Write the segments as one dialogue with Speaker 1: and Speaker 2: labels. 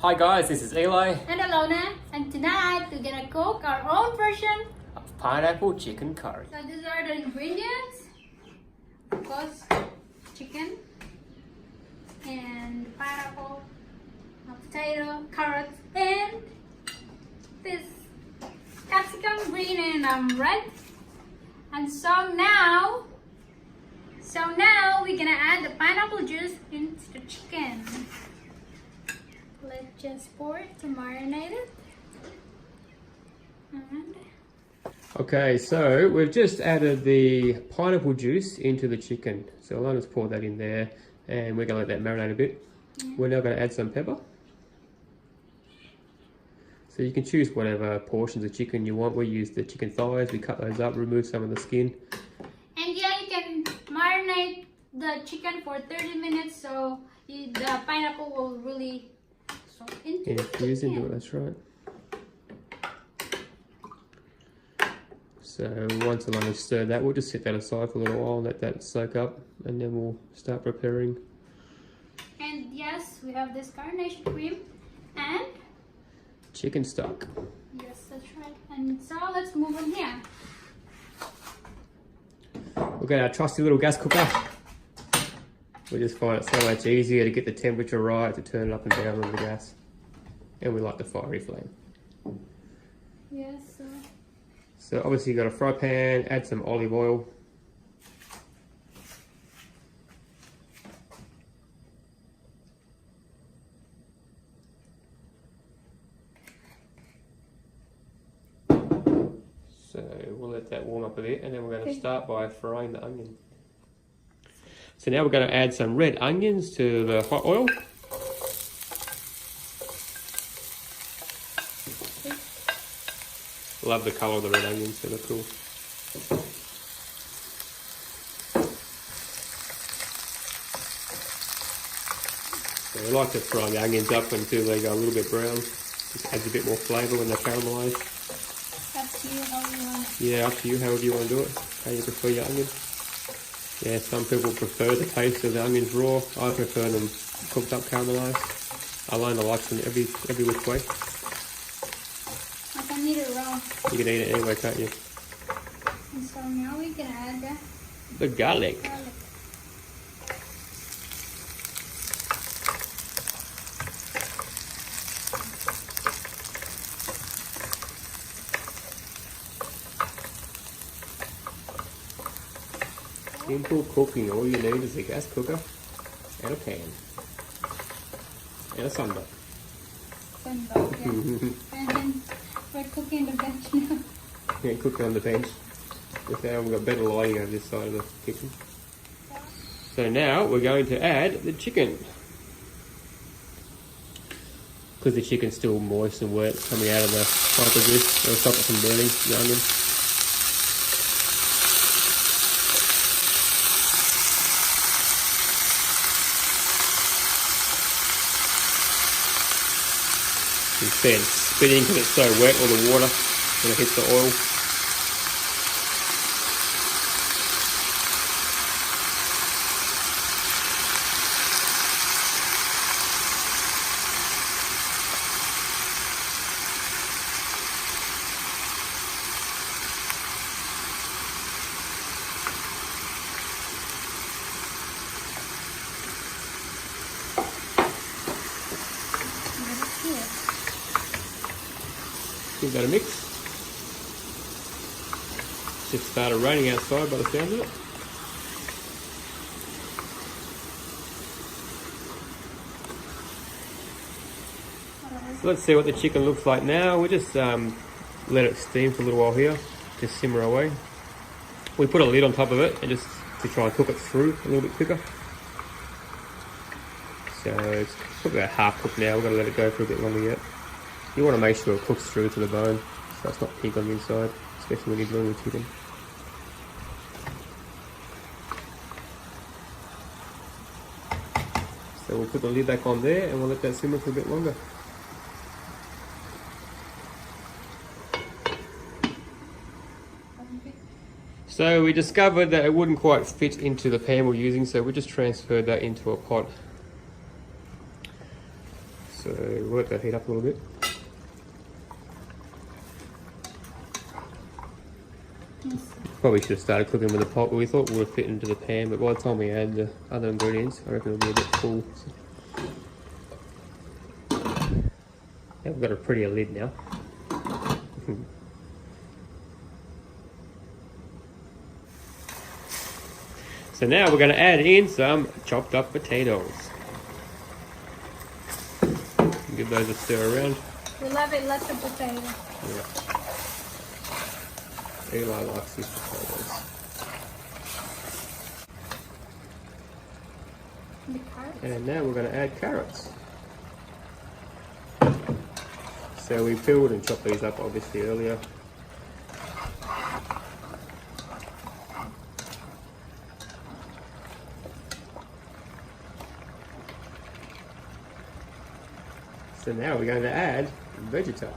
Speaker 1: Hi guys, this is Eli
Speaker 2: And Alona, and tonight we're gonna cook our own version
Speaker 1: of pineapple chicken curry.
Speaker 2: So these are the ingredients. Of course, chicken and pineapple, potato, carrot, and this capsicum green and red. And so now we're gonna add the pineapple juice into the chicken. Let's just pour it to marinate it. And
Speaker 1: Okay, so we've just added the pineapple juice into the chicken. So I'll just pour that in there and we're going to let that marinate a bit. We're now going to add some pepper. So you can choose whatever portions of chicken you want. We use the chicken thighs, we cut those up, remove some of the skin.
Speaker 2: And yeah, you can marinate the chicken for 30 minutes so the pineapple will really soak into
Speaker 1: Infuse into it, that's right. So once Alana's stirred that, we'll just set that aside for a little while, let that soak up, and then we'll start preparing.
Speaker 2: And yes, we have this carnation cream and
Speaker 1: Chicken stock.
Speaker 2: yes, that's right. And so let's move on here.
Speaker 1: We've got our trusty little gas cooker. We just find it so much easier to get the temperature right, to turn it up and down on the gas. And we like the fiery flame.
Speaker 2: Yes.
Speaker 1: So obviously you've got a fry pan, add some olive oil. So we'll let that warm up a bit and then we're going to start by frying the onion. So now we're going to add some red onions to the hot oil. Love the colour of the red onions, so they're cool. So we like to fry the onions up until they go a little bit brown. Just adds a bit more flavour when they're caramelised.
Speaker 2: Up to you how you want it.
Speaker 1: Yeah, up to you, however you want to do it. How you prefer your onion. Yeah, some people prefer the taste of the onions raw. I prefer them cooked up, caramelised. Alona likes them every which way.
Speaker 2: I can eat it raw.
Speaker 1: You can eat it anyway, can't you?
Speaker 2: And so now we can add
Speaker 1: The garlic.
Speaker 2: garlic.
Speaker 1: Simple cooking, all you need is a gas cooker and a pan and a sunblock.
Speaker 2: And then we're cooking the bench now.
Speaker 1: Yeah, cook on the bench. Just now we've got better lighting over this side of the kitchen. So now we're going to add the chicken. Because the chicken's still moist and wet coming out of the pineapple juice, it'll stop it from burning the onion. Instead, spitting because it's so wet, all the water when it hits the oil. Give that a mix. Just started raining outside by the sound of it. So let's see what the chicken looks like now. We'll just let it steam for a little while here, just simmer away. We put a lid on top of it and just to try and cook it through a little bit quicker. So it's probably about half cooked now. We've got to let it go for a bit longer yet. You want to make sure it cooks through to the bone, so it's not pink on the inside, especially when you're dealing with chicken. So we'll put the lid back on there and we'll let that simmer for a bit longer. So we discovered that it wouldn't quite fit into the pan we're using, so we just transferred that into a pot. So we'll let that heat up a little bit.
Speaker 2: Yes.
Speaker 1: Probably should have started cooking with the pot, but we thought we would fit into the pan, but by the time we add the other ingredients, I reckon it'll be a bit full. So. Yeah, we've got a prettier lid now. So now we're going to add in some chopped up potatoes. Give those a stir around.
Speaker 2: We love it, lots of potato.
Speaker 1: Yeah. Eli likes his potatoes.
Speaker 2: The carrots.
Speaker 1: And now we're going to add carrots. So we peeled and chopped these up obviously earlier. So now we're going to add vegetar.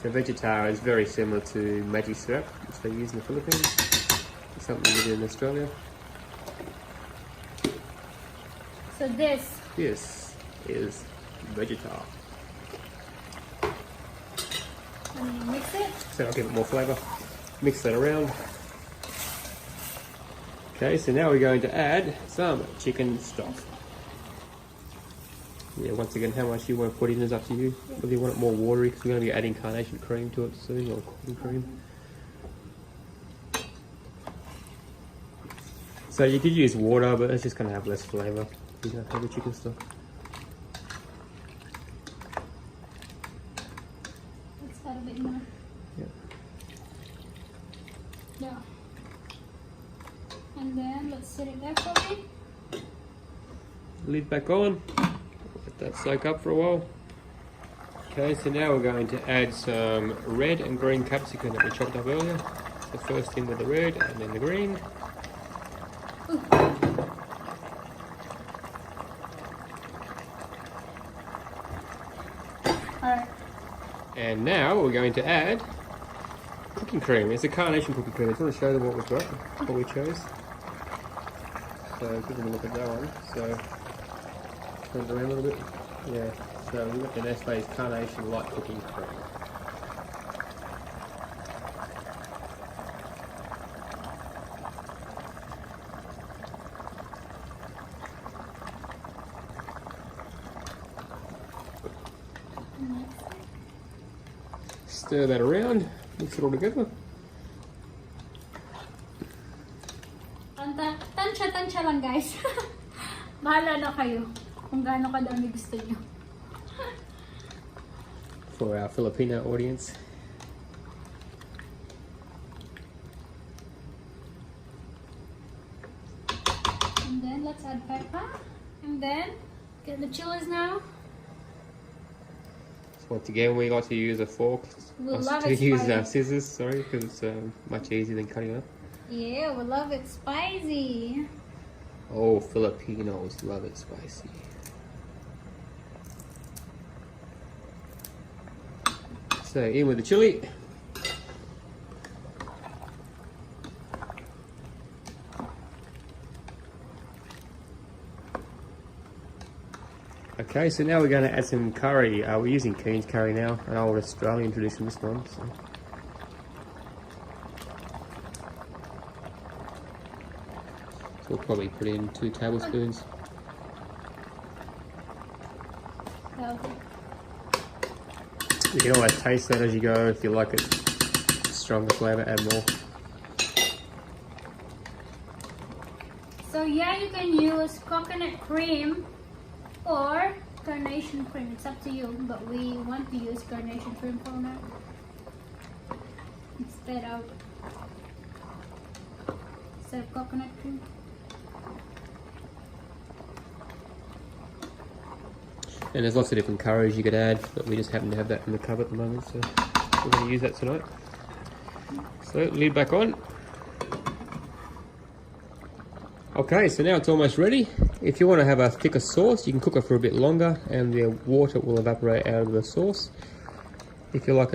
Speaker 1: So vegetar is very similar to Maggi syrup, which they use in the Philippines. It's something we do in Australia.
Speaker 2: So this
Speaker 1: is vegetar.
Speaker 2: And you mix it.
Speaker 1: So I'll give it more flavour. Mix that around. Okay, so now we're going to add some chicken stock. Yeah, once again, how much you want to put in is up to you. Whether you want it more watery, because we're going to be adding carnation cream to it soon, or cooking cream. So you could use water, but it's just going to have less flavour. You don't have the chicken stock.
Speaker 2: Let's add a bit more.
Speaker 1: Yeah.
Speaker 2: Yeah. And then let's set it there for me.
Speaker 1: Lid back on. Let that soak up for a while. Okay, so now we're going to add some red and green capsicum that we chopped up earlier. So first in with the red and then the green.
Speaker 2: Alright.
Speaker 1: And now we're going to add cooking cream. It's a carnation cooking cream. I just want to show them what we've got, what we chose. So give them a look at that one. So turn it around a little bit. Yeah. So we've got the Nestle's Carnation Light Cooking Cream. Stir that around, mix it all together.
Speaker 2: Tansya lang guys. Bahala na kayo kung gaano kadami gusto nyo.
Speaker 1: For our Filipino audience.
Speaker 2: And then let's add pepper. And then get the chilies now.
Speaker 1: So once again, we like to use a fork.
Speaker 2: We love
Speaker 1: to
Speaker 2: it
Speaker 1: use
Speaker 2: spicy.
Speaker 1: scissors, sorry, because it's much easier than cutting it up.
Speaker 2: Yeah, we love it spicy.
Speaker 1: Oh, Filipinos love it spicy. So in with the chili. Okay, so now we're going to add some curry. We're using Keen's curry now, an old Australian tradition, this one. So. We'll probably put in 2 tablespoons. You can always taste that as you go. If you like it stronger flavour, add more.
Speaker 2: So yeah, you can use coconut cream or carnation cream. It's up to you, but we want to use carnation cream for now instead of coconut cream.
Speaker 1: And there's lots of different curries you could add, but we just happen to have that in the cupboard at the moment, so we're going to use that tonight. So, lid back on. Okay, so now it's almost ready. If you want to have a thicker sauce, you can cook it for a bit longer and the water will evaporate out of the sauce. If you like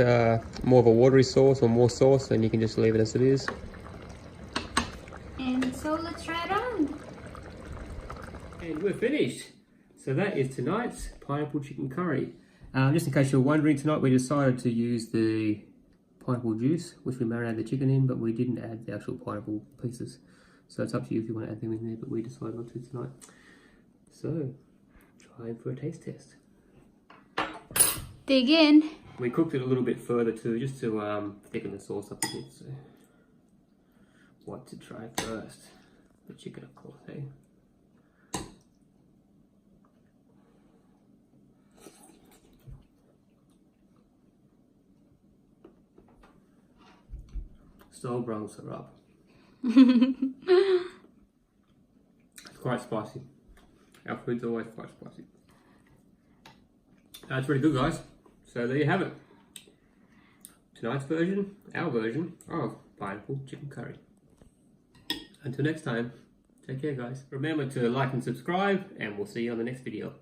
Speaker 1: more of a watery sauce or more sauce, then you can just leave it as it is.
Speaker 2: And so let's try it on.
Speaker 1: And we're finished. So that is tonight's pineapple chicken curry. Just in case you're wondering, tonight we decided to use the pineapple juice, which we marinated the chicken in, but we didn't add the actual pineapple pieces. So it's up to you if you want to add them in there, but we decided not to tonight. So, try for a taste test.
Speaker 2: Dig in.
Speaker 1: We cooked it a little bit further too, just to thicken the sauce up a bit. So, what to try first? The chicken, of course, eh? So brown syrup. It's quite spicy. Our food's always quite spicy. That's pretty good, guys. So there you have it. Tonight's version, our version of pineapple chicken curry. Until next time, take care, guys. Remember to like and subscribe, and we'll see you on the next video.